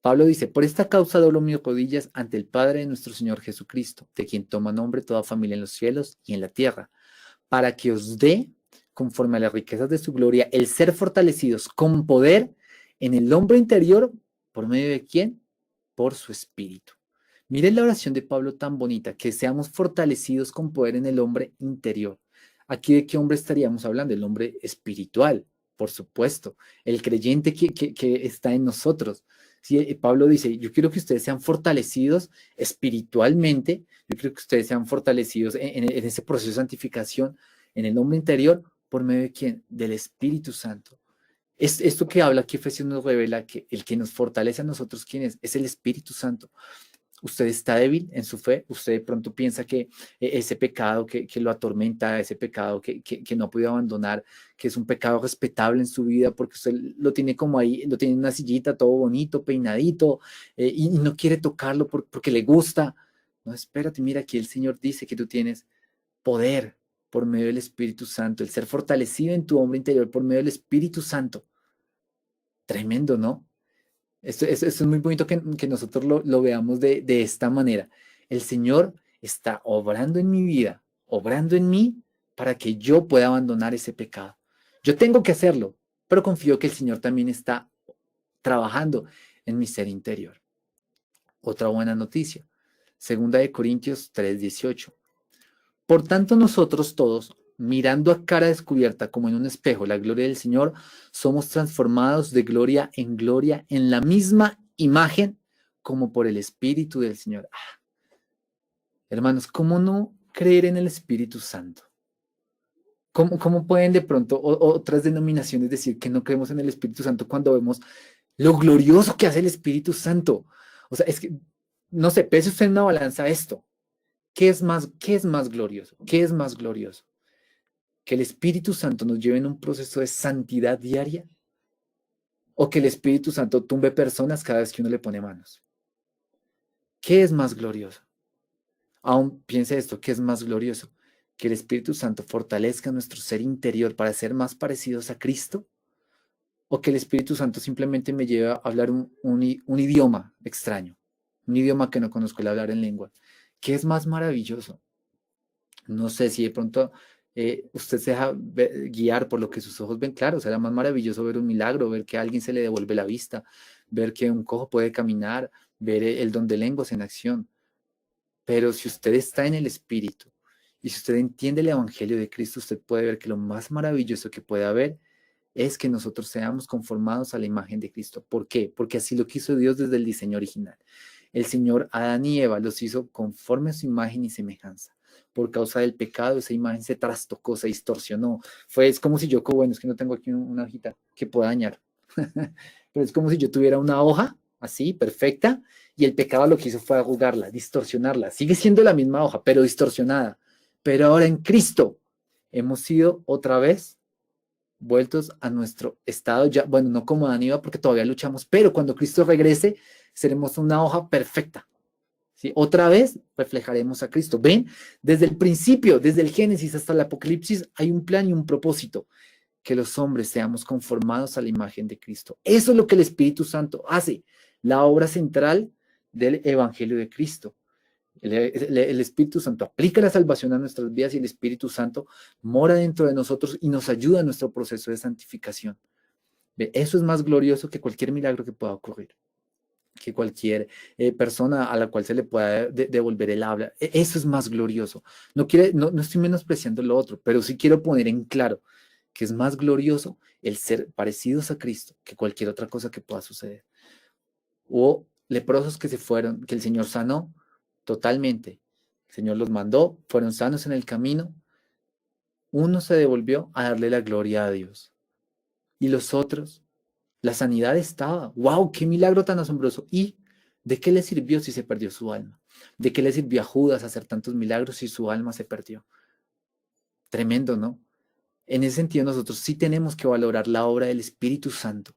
Pablo dice, por esta causa doblo mis rodillas ante el Padre de nuestro Señor Jesucristo, de quien toma nombre toda familia en los cielos y en la tierra, para que os dé, conforme a las riquezas de su gloria, el ser fortalecidos con poder en el hombre interior, ¿por medio de quién? Por su espíritu. Miren la oración de Pablo tan bonita, que seamos fortalecidos con poder en el hombre interior. Aquí de qué hombre estaríamos hablando, el hombre espiritual, por supuesto, el creyente que está en nosotros. Sí, Pablo dice, yo quiero que ustedes sean fortalecidos espiritualmente, yo quiero que ustedes sean fortalecidos en ese proceso de santificación, en el hombre interior, ¿por medio de quién? Del Espíritu Santo. Esto que habla aquí Efesios nos revela que el que nos fortalece a nosotros, ¿quién es? Es el Espíritu Santo. Usted está débil en su fe, usted de pronto piensa que ese pecado que lo atormenta, ese pecado que no ha podido abandonar, que es un pecado respetable en su vida porque usted lo tiene como ahí, lo tiene en una sillita todo bonito, peinadito, y no quiere tocarlo porque le gusta. No, espérate, mira, aquí el Señor dice que tú tienes poder por medio del Espíritu Santo, el ser fortalecido en tu hombre interior por medio del Espíritu Santo. Tremendo, ¿no? Esto es muy bonito que nosotros lo veamos de esta manera. El Señor está obrando en mi vida, obrando en mí para que yo pueda abandonar ese pecado. Yo tengo que hacerlo, pero confío que el Señor también está trabajando en mi ser interior. Otra buena noticia. Segunda de Corintios 3:18. Por tanto, nosotros todos, mirando a cara descubierta como en un espejo la gloria del Señor, somos transformados de gloria en la misma imagen como por el Espíritu del Señor. Hermanos, ¿cómo no creer en el Espíritu Santo? ¿Cómo pueden de pronto otras denominaciones decir que no creemos en el Espíritu Santo cuando vemos lo glorioso que hace el Espíritu Santo? O sea, es que, no sé, pese usted en una balanza esto. Qué es más glorioso? ¿Qué es más glorioso? ¿Que el Espíritu Santo nos lleve en un proceso de santidad diaria? ¿O que el Espíritu Santo tumbe personas cada vez que uno le pone manos? ¿Qué es más glorioso? Aún piense esto, ¿qué es más glorioso? ¿Que el Espíritu Santo fortalezca nuestro ser interior para ser más parecidos a Cristo? ¿O que el Espíritu Santo simplemente me lleve a hablar un idioma extraño? Un idioma que no conozco, el hablar en lengua. ¿Qué es más maravilloso? No sé si de pronto usted se deja guiar por lo que sus ojos ven. Claro, será más maravilloso ver un milagro, ver que a alguien se le devuelve la vista, ver que un cojo puede caminar, ver el don de lenguas en acción. Pero si usted está en el Espíritu y si usted entiende el Evangelio de Cristo, usted puede ver que lo más maravilloso que puede haber es que nosotros seamos conformados a la imagen de Cristo. ¿Por qué? Porque así lo quiso Dios desde el diseño original. El Señor Adán y Eva los hizo conforme a su imagen y semejanza. Por causa del pecado, esa imagen se trastocó, se distorsionó. Es como si yo, bueno, es que no tengo aquí una hojita que pueda dañar, pero es como si yo tuviera una hoja así, perfecta, y el pecado lo que hizo fue arrugarla, distorsionarla. Sigue siendo la misma hoja, pero distorsionada. Pero ahora en Cristo hemos sido otra vez vueltos a nuestro estado, ya, bueno, no como Adán y Eva porque todavía luchamos, pero cuando Cristo regrese, seremos una hoja perfecta. ¿Sí? Otra vez reflejaremos a Cristo. ¿Ven? Desde el principio, desde el Génesis hasta el Apocalipsis, hay un plan y un propósito, que los hombres seamos conformados a la imagen de Cristo. Eso es lo que el Espíritu Santo hace, la obra central del Evangelio de Cristo. El Espíritu Santo aplica la salvación a nuestras vidas y el Espíritu Santo mora dentro de nosotros y nos ayuda en nuestro proceso de santificación. Eso es más glorioso que cualquier milagro que pueda ocurrir, que cualquier persona a la cual se le pueda devolver el habla. Eso es más glorioso. No estoy menospreciando lo otro, pero sí quiero poner en claro que es más glorioso el ser parecidos a Cristo que cualquier otra cosa que pueda suceder. O leprosos que se fueron, que el Señor sanó totalmente. El Señor los mandó, fueron sanos en el camino. Uno se devolvió a darle la gloria a Dios. Y los otros, la sanidad estaba. ¡Wow! ¡Qué milagro tan asombroso! ¿Y de qué le sirvió si se perdió su alma? ¿De qué le sirvió a Judas hacer tantos milagros si su alma se perdió? Tremendo, ¿no? En ese sentido, nosotros sí tenemos que valorar la obra del Espíritu Santo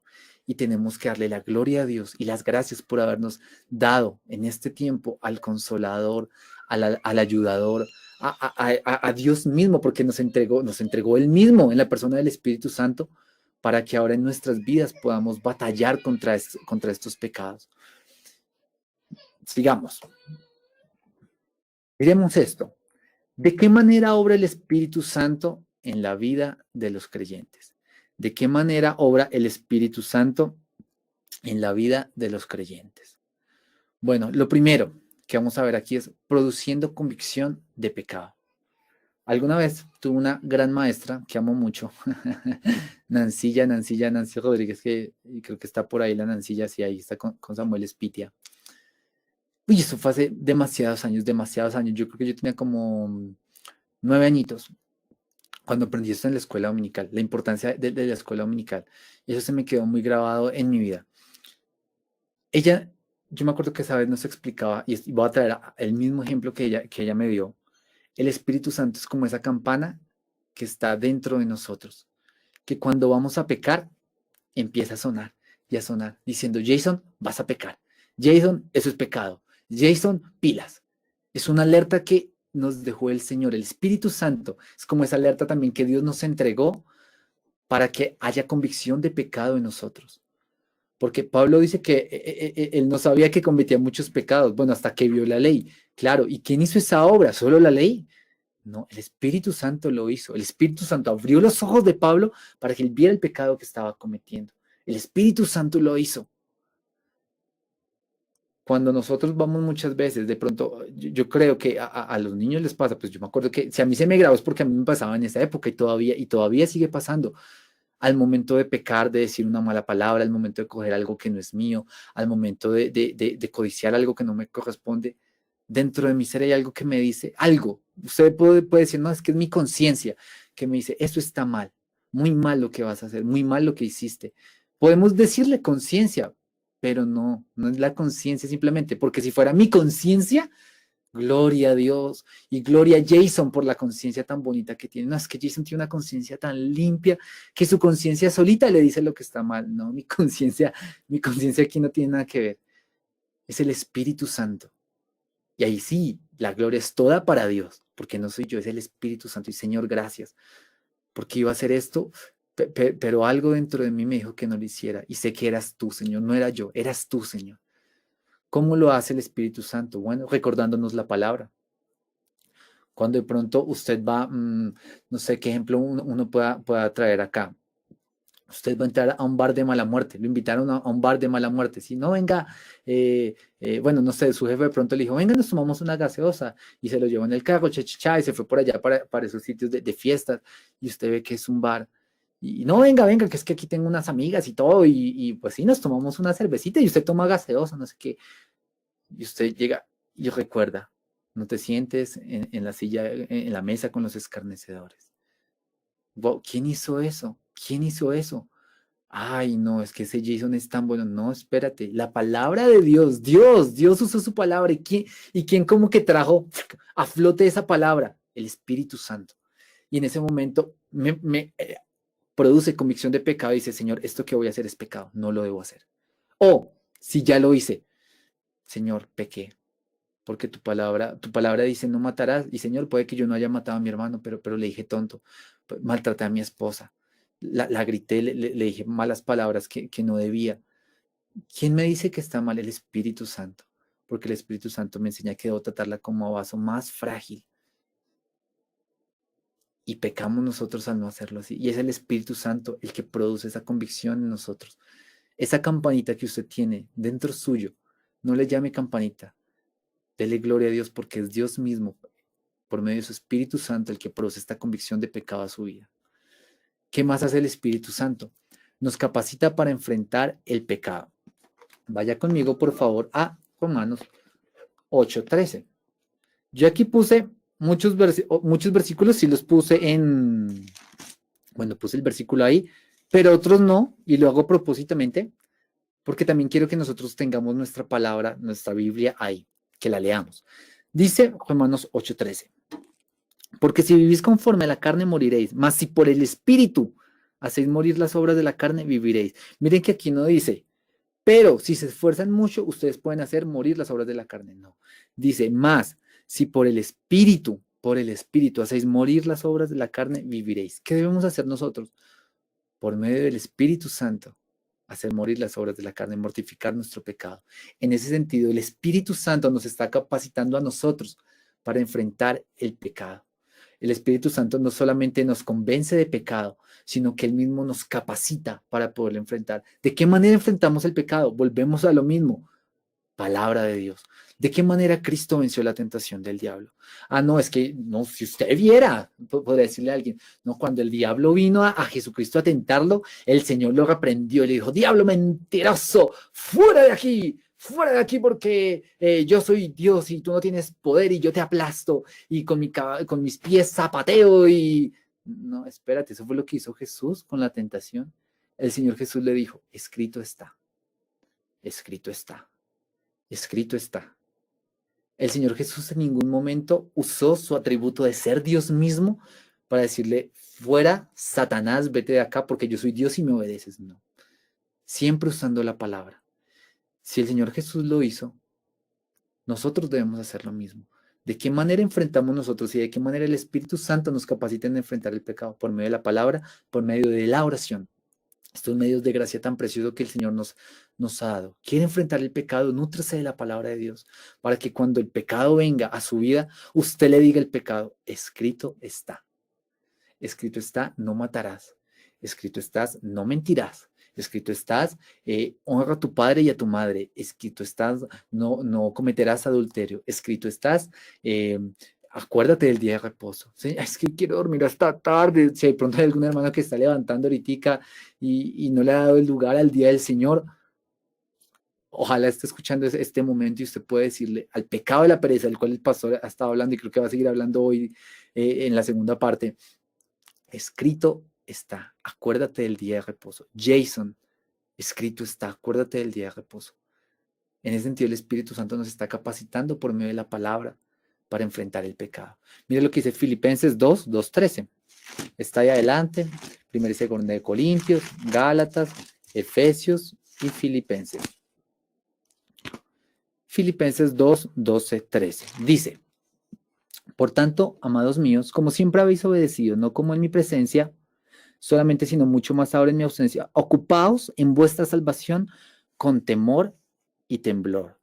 y tenemos que darle la gloria a Dios y las gracias por habernos dado en este tiempo al Consolador, al Ayudador, a Dios mismo, porque nos entregó Él mismo en la persona del Espíritu Santo para que ahora en nuestras vidas podamos batallar contra estos pecados. Sigamos. Miremos esto. ¿De qué manera obra el Espíritu Santo en la vida de los creyentes? ¿De qué manera obra el Espíritu Santo en la vida de los creyentes? Bueno, lo primero que vamos a ver aquí es produciendo convicción de pecado. Alguna vez tuve una gran maestra que amo mucho, Nancy Rodríguez, que creo que está por ahí la Nancilla, sí, ahí está con Samuel Espitia. Uy, eso fue hace demasiados años, demasiados años. Yo creo que yo tenía como 9 añitos cuando aprendí esto en la escuela dominical, la importancia de la escuela dominical. Y eso se me quedó muy grabado en mi vida. Ella, yo me acuerdo que esa vez nos explicaba, y voy a traer el mismo ejemplo que ella me dio. El Espíritu Santo es como esa campana que está dentro de nosotros, que cuando vamos a pecar, empieza a sonar y a sonar, diciendo, Jason, vas a pecar. Jason, eso es pecado. Jason, pilas. Es una alerta que nos dejó el Señor, el Espíritu Santo. Es como esa alerta también que Dios nos entregó para que haya convicción de pecado en nosotros. Porque Pablo dice que él no sabía que cometía muchos pecados, bueno, hasta que vio la ley. Claro, ¿y quién hizo esa obra? ¿Solo la ley? No, el Espíritu Santo lo hizo. El Espíritu Santo abrió los ojos de Pablo para que él viera el pecado que estaba cometiendo. El Espíritu Santo lo hizo. Cuando nosotros vamos muchas veces, de pronto, yo creo que a los niños les pasa, pues yo me acuerdo que si a mí se me grabó es porque a mí me pasaba en esa época y todavía sigue pasando. Al momento de pecar, de decir una mala palabra, al momento de coger algo que no es mío, al momento de codiciar algo que no me corresponde, dentro de mi ser hay algo que me dice, algo. Usted puede decir, no, es que es mi conciencia que me dice, esto está mal, muy mal lo que vas a hacer, muy mal lo que hiciste. Podemos decirle conciencia, pero no es la conciencia simplemente, porque si fuera mi conciencia, gloria a Dios y gloria a Jason por la conciencia tan bonita que tiene. No, es que Jason tiene una conciencia tan limpia que su conciencia solita le dice lo que está mal. No, mi conciencia aquí no tiene nada que ver. Es el Espíritu Santo. Y ahí sí, la gloria es toda para Dios, porque no soy yo, es el Espíritu Santo. Y Señor, gracias, porque iba a hacer esto, pero algo dentro de mí me dijo que no lo hiciera. Y sé que eras tú, Señor, no era yo, eras tú, Señor. ¿Cómo lo hace el Espíritu Santo? Bueno, recordándonos la palabra. Cuando de pronto usted va, no sé qué ejemplo uno pueda traer acá. Usted va a entrar a un bar de mala muerte, lo invitaron a un bar de mala muerte. Si no, venga, bueno, no sé, su jefe de pronto le dijo, venga, nos tomamos una gaseosa y se lo llevó en el carro, y se fue por allá para esos sitios de fiestas y usted ve que es un bar. Y no, venga, que es que aquí tengo unas amigas y todo, y pues sí, nos tomamos una cervecita y usted toma gaseosa, no sé qué. Y usted llega y recuerda, no te sientes en la silla, en la mesa con los escarnecedores. Wow, ¿quién hizo eso? ¿Quién hizo eso? Ay, no, es que ese Jason es tan bueno. No, espérate, la palabra de Dios, Dios usó su palabra. ¿Y quién como que trajo a flote esa palabra? El Espíritu Santo. Y en ese momento me produce convicción de pecado y dice, Señor, esto que voy a hacer es pecado, no lo debo hacer. O si ya lo hice, Señor, pequé, porque tu palabra dice no matarás, y Señor, puede que yo no haya matado a mi hermano, pero le dije tonto, maltraté a mi esposa, la grité, le dije malas palabras que no debía. ¿Quién me dice que está mal? El Espíritu Santo, porque el Espíritu Santo me enseña que debo tratarla como vaso más frágil, y pecamos nosotros al no hacerlo así, y es el Espíritu Santo el que produce esa convicción en nosotros. Esa campanita que usted tiene dentro suyo, no le llame campanita, dele gloria a Dios porque es Dios mismo por medio de su Espíritu Santo el que produce esta convicción de pecado a su vida. ¿Qué más hace el Espíritu Santo? Nos capacita para enfrentar el pecado. Vaya conmigo, por favor, a Romanos 8:13. Yo aquí puse muchos versículos, sí los puse bueno, puse el versículo ahí, pero otros no, y lo hago propósitamente, porque también quiero que nosotros tengamos nuestra palabra, nuestra Biblia ahí, que la leamos. Dice Romanos 8:13, porque si vivís conforme a la carne moriréis, mas si por el Espíritu hacéis morir las obras de la carne, viviréis. Miren que aquí no dice, pero si se esfuerzan mucho, ustedes pueden hacer morir las obras de la carne. No. Dice, más, si por el Espíritu hacéis morir las obras de la carne, viviréis. ¿Qué debemos hacer nosotros? Por medio del Espíritu Santo, hacer morir las obras de la carne, mortificar nuestro pecado. En ese sentido, el Espíritu Santo nos está capacitando a nosotros para enfrentar el pecado. El Espíritu Santo no solamente nos convence de pecado, sino que Él mismo nos capacita para poderlo enfrentar. ¿De qué manera enfrentamos el pecado? Volvemos a lo mismo. Palabra de Dios. ¿De qué manera Cristo venció la tentación del diablo? Ah, no, es que, no, si usted viera, podría decirle a alguien, no, cuando el diablo vino a Jesucristo a tentarlo, el Señor lo reprendió y le dijo, diablo mentiroso, fuera de aquí porque yo soy Dios y tú no tienes poder y yo te aplasto y con mis pies zapateo y... No, espérate, eso fue lo que hizo Jesús con la tentación. El Señor Jesús le dijo, escrito está, escrito está. Escrito está. El Señor Jesús en ningún momento usó su atributo de ser Dios mismo para decirle, fuera, Satanás, vete de acá porque yo soy Dios y me obedeces. No. Siempre usando la palabra. Si el Señor Jesús lo hizo, nosotros debemos hacer lo mismo. ¿De qué manera enfrentamos nosotros y de qué manera el Espíritu Santo nos capacita en enfrentar el pecado? Por medio de la palabra, por medio de la oración. Estos medios de gracia tan preciosos que el Señor nos ha dado. ¿Quiere enfrentar el pecado? Nútrese de la palabra de Dios para que cuando el pecado venga a su vida, usted le diga el pecado, escrito está. Escrito está, no matarás. Escrito estás, no mentirás. Escrito estás, honra a tu padre y a tu madre. Escrito estás, no cometerás adulterio. Escrito estás, acuérdate del día de reposo. ¿Sí? Es que quiero dormir hasta tarde. Si de pronto hay algún hermano que está levantando ahorita y no le ha dado el lugar al día del Señor, ojalá esté escuchando este momento y usted puede decirle al pecado de la pereza, del cual el pastor ha estado hablando y creo que va a seguir hablando hoy en la segunda parte. Escrito está, acuérdate del día de reposo. Jason, escrito está, acuérdate del día de reposo. En ese sentido, el Espíritu Santo nos está capacitando por medio de la palabra para enfrentar el pecado. Mire lo que dice Filipenses 2:13. Está ahí adelante, 1 y 2 de Corintios, Gálatas, Efesios y Filipenses. Filipenses 2:12-13. Dice, por tanto, amados míos, como siempre habéis obedecido, no como en mi presencia, solamente, sino mucho más ahora en mi ausencia, ocupaos en vuestra salvación con temor y temblor.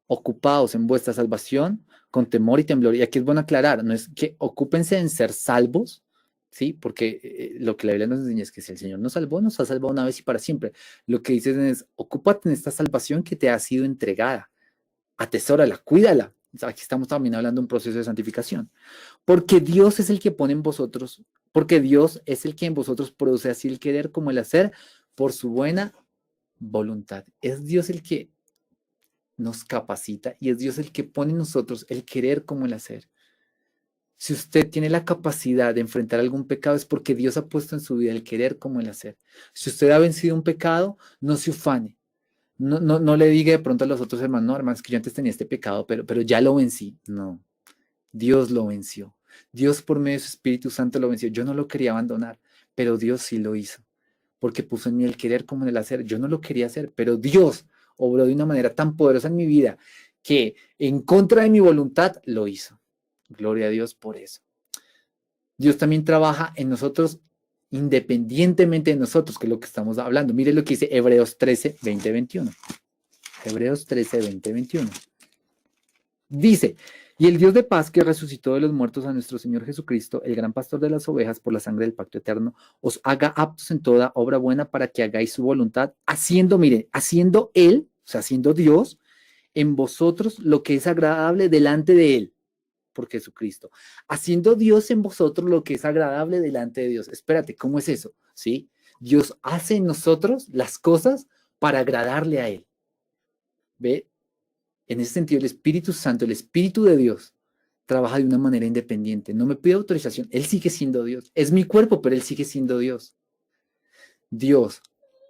Ocupaos en vuestra salvación con temor y temblor. Y aquí es bueno aclarar, no es que ocúpense en ser salvos, ¿sí? Porque lo que la Biblia nos enseña es que si el Señor nos salvó, nos ha salvado una vez y para siempre. Lo que dice es, ocúpate en esta salvación que te ha sido entregada. Atesórala, cuídala. Aquí estamos también hablando de un proceso de santificación. Porque Dios es el que pone en vosotros, porque Dios es el que en vosotros produce así el querer como el hacer por su buena voluntad. Es Dios el que nos capacita y es Dios el que pone en nosotros el querer como el hacer. Si usted tiene la capacidad de enfrentar algún pecado es porque Dios ha puesto en su vida el querer como el hacer. Si usted ha vencido un pecado, no se ufane. No le diga de pronto a los otros hermanos, no, hermanos, que yo antes tenía este pecado, pero ya lo vencí. No, Dios lo venció. Dios por medio de su Espíritu Santo lo venció. Yo no lo quería abandonar, pero Dios sí lo hizo, porque puso en mí el querer como en el hacer. Yo no lo quería hacer, pero Dios obró de una manera tan poderosa en mi vida que en contra de mi voluntad lo hizo. Gloria a Dios por eso. Dios también trabaja en nosotros independientemente de nosotros, que es lo que estamos hablando. Mire lo que dice Hebreos 13:20-21. Hebreos 13:20-21. Dice, y el Dios de paz que resucitó de los muertos a nuestro Señor Jesucristo, el gran pastor de las ovejas por la sangre del pacto eterno, os haga aptos en toda obra buena para que hagáis su voluntad, haciendo, miren, haciendo Él, o sea, haciendo Dios, en vosotros lo que es agradable delante de Él, por Jesucristo. Haciendo Dios en vosotros lo que es agradable delante de Dios. Espérate, ¿cómo es eso? ¿Sí? Dios hace en nosotros las cosas para agradarle a Él. ¿Ve? En ese sentido, el Espíritu Santo, el Espíritu de Dios, trabaja de una manera independiente. No me pide autorización. Él sigue siendo Dios. Es mi cuerpo, pero Él sigue siendo Dios. Dios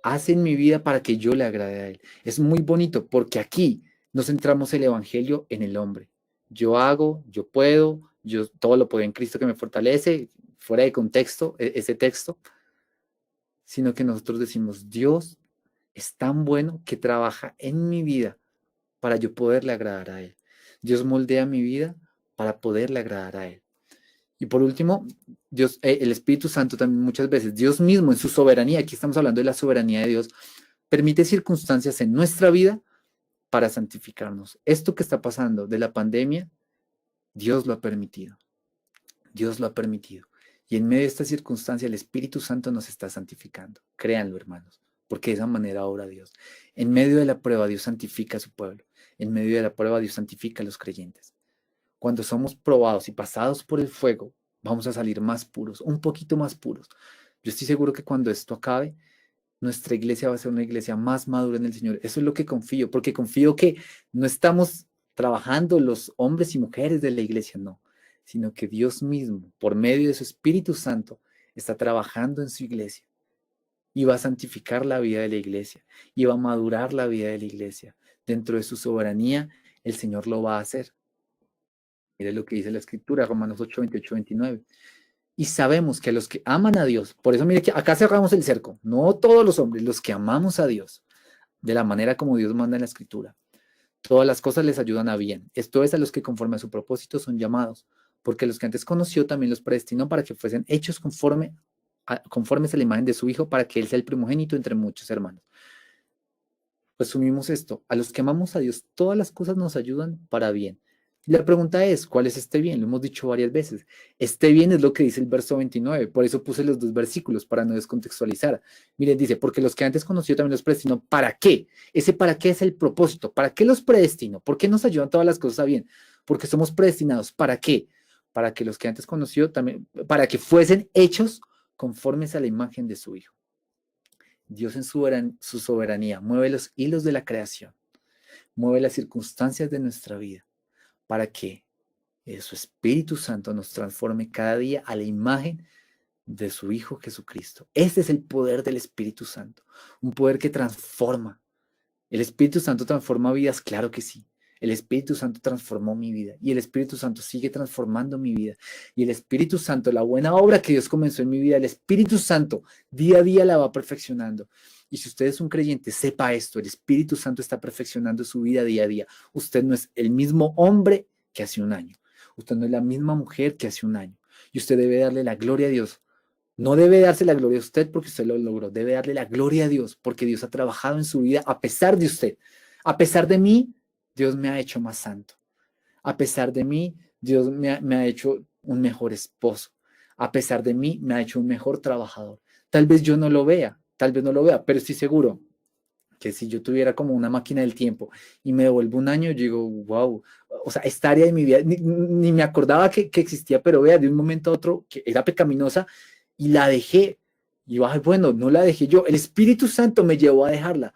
hace en mi vida para que yo le agrade a Él. Es muy bonito porque aquí nos centramos el Evangelio en el hombre. Yo hago, yo puedo, yo todo lo puedo en Cristo que me fortalece, fuera de contexto ese texto, sino que nosotros decimos, Dios es tan bueno que trabaja en mi vida para yo poderle agradar a Él. Dios moldea mi vida para poderle agradar a Él. Y por último, Dios, el Espíritu Santo también muchas veces, Dios mismo en su soberanía, aquí estamos hablando de la soberanía de Dios, permite circunstancias en nuestra vida para santificarnos. Esto que está pasando de la pandemia, Dios lo ha permitido. Dios lo ha permitido. Y en medio de esta circunstancia, el Espíritu Santo nos está santificando. Créanlo, hermanos, porque de esa manera obra Dios. En medio de la prueba, Dios santifica a su pueblo. En medio de la prueba, Dios santifica a los creyentes. Cuando somos probados y pasados por el fuego, vamos a salir más puros, un poquito más puros. Yo estoy seguro que cuando esto acabe, nuestra iglesia va a ser una iglesia más madura en el Señor. Eso es lo que confío, porque confío que no estamos trabajando los hombres y mujeres de la iglesia, no, sino que Dios mismo, por medio de su Espíritu Santo, está trabajando en su iglesia y va a santificar la vida de la iglesia y va a madurar la vida de la iglesia. Dentro de su soberanía, el Señor lo va a hacer. Mire lo que dice la Escritura, Romanos 8, 28, 29. Y sabemos que los que aman a Dios, por eso mire que acá cerramos el cerco, no todos los hombres, los que amamos a Dios, de la manera como Dios manda en la Escritura, todas las cosas les ayudan a bien. Esto es a los que conforme a su propósito son llamados, porque los que antes conoció también los predestinó para que fuesen hechos conformes a la imagen de su Hijo, para que Él sea el primogénito entre muchos hermanos. Resumimos esto, a los que amamos a Dios, todas las cosas nos ayudan para bien. La pregunta es, ¿cuál es este bien? Lo hemos dicho varias veces. Este bien es lo que dice el verso 29, por eso puse los dos versículos para no descontextualizar. Miren, dice, porque los que antes conoció también los predestinó. ¿Para qué? Ese para qué es el propósito. ¿Para qué los predestinó? ¿Por qué nos ayudan todas las cosas a bien? Porque somos predestinados. ¿Para qué? Para que los que antes conoció también, para que fuesen hechos conformes a la imagen de su Hijo. Dios en su soberanía mueve los hilos de la creación, mueve las circunstancias de nuestra vida para que su Espíritu Santo nos transforme cada día a la imagen de su Hijo Jesucristo. Este es el poder del Espíritu Santo, un poder que transforma. ¿El Espíritu Santo transforma vidas? Claro que sí. El Espíritu Santo transformó mi vida y el Espíritu Santo sigue transformando mi vida. Y el Espíritu Santo, la buena obra que Dios comenzó en mi vida, el Espíritu Santo día a día la va perfeccionando. Y si usted es un creyente, sepa esto, el Espíritu Santo está perfeccionando su vida día a día. Usted no es el mismo hombre que hace un año. Usted no es la misma mujer que hace un año. Y usted debe darle la gloria a Dios. No debe darse la gloria a usted porque usted lo logró, debe darle la gloria a Dios porque Dios ha trabajado en su vida a pesar de usted. A pesar de mí, Dios me ha hecho más santo. A pesar de mí, Dios me ha hecho un mejor esposo. A pesar de mí, me ha hecho un mejor trabajador. Tal vez yo no lo vea, tal vez no lo vea, pero estoy seguro que si yo tuviera como una máquina del tiempo y me devuelvo un año, yo digo, wow, o sea, esta área de mi vida ni me acordaba que existía, pero vea, de un momento a otro que era pecaminosa y la dejé. Y yo, ay, bueno, no la dejé yo, el Espíritu Santo me llevó a dejarla.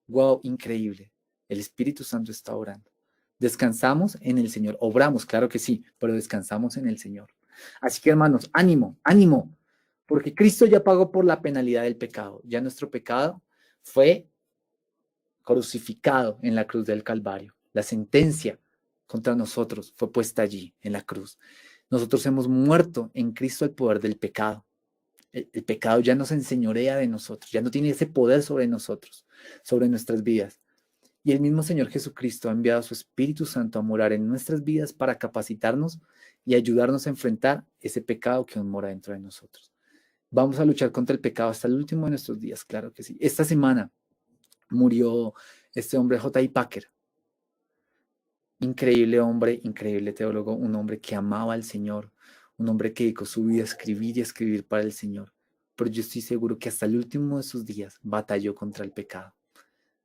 Wow, increíble. El Espíritu Santo está orando. Descansamos en el Señor. Obramos, claro que sí, pero descansamos en el Señor. Así que hermanos, ánimo, ánimo, porque Cristo ya pagó por la penalidad del pecado. Ya nuestro pecado fue crucificado en la cruz del Calvario. La sentencia contra nosotros fue puesta allí, en la cruz. Nosotros hemos muerto en Cristo al poder del pecado. El pecado ya nos enseñorea de nosotros, ya no tiene ese poder sobre nosotros, sobre nuestras vidas. Y el mismo Señor Jesucristo ha enviado a su Espíritu Santo a morar en nuestras vidas para capacitarnos y ayudarnos a enfrentar ese pecado que aún mora dentro de nosotros. Vamos a luchar contra el pecado hasta el último de nuestros días, claro que sí. Esta semana murió este hombre J.I. Packer, increíble hombre, increíble teólogo, un hombre que amaba al Señor, un hombre que dedicó su vida a escribir y a escribir para el Señor. Pero yo estoy seguro que hasta el último de sus días batalló contra el pecado.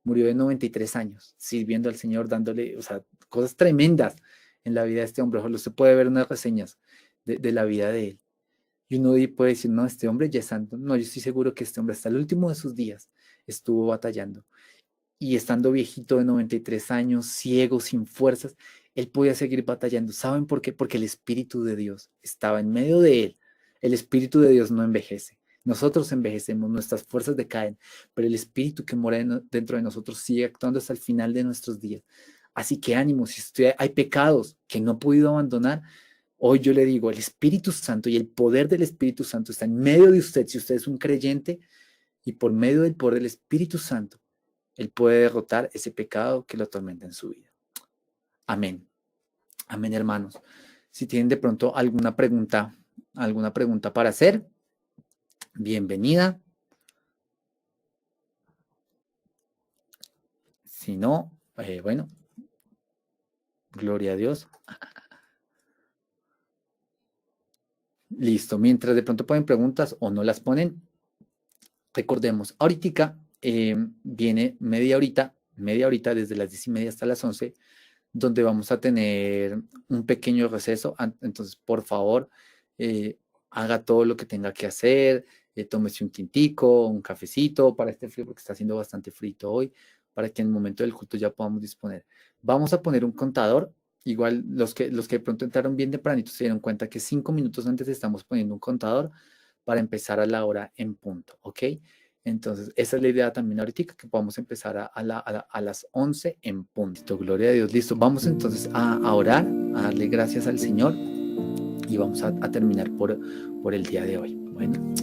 Murió de 93 años, sirviendo al Señor, dándole, o sea, cosas tremendas en la vida de este hombre. Ojalá usted puede ver unas reseñas de la vida de él. Y uno puede decir, no, este hombre ya es santo. No, yo estoy seguro que este hombre hasta el último de sus días estuvo batallando. y estando viejito de 93 años, ciego, sin fuerzas, él podía seguir batallando. ¿Saben por qué? Porque el Espíritu de Dios estaba en medio de él. El Espíritu de Dios no envejece. Nosotros envejecemos, nuestras fuerzas decaen, pero el Espíritu que mora dentro de nosotros sigue actuando hasta el final de nuestros días. Así que ánimo, si usted hay pecados que no ha podido abandonar, hoy yo le digo, el Espíritu Santo y el poder del Espíritu Santo está en medio de usted. Si usted es un creyente y por medio del poder del Espíritu Santo, él puede derrotar ese pecado que lo atormenta en su vida. Amén. Amén, hermanos. Si tienen de pronto alguna pregunta para hacer, bienvenida. Si no, bueno, gloria a Dios. Listo. Mientras de pronto ponen preguntas o no las ponen, recordemos, ahorita viene media horita desde las 10:30 hasta las 11, donde vamos a tener un pequeño receso. Entonces, por favor, haga todo lo que tenga que hacer, tómese un tintico, un cafecito para este frío, porque está haciendo bastante frío hoy, para que en el momento del culto ya podamos disponer. Vamos a poner un contador. Igual los que de pronto entraron bien tempranito se dieron cuenta que 5 minutos antes estamos poniendo un contador para empezar a la hora en punto, ¿ok? Entonces, esa es la idea también ahorita, que podamos empezar a las 11 en punto. Gloria a Dios, listo. Vamos entonces a orar, a darle gracias al Señor y vamos a terminar por el día de hoy. Bueno,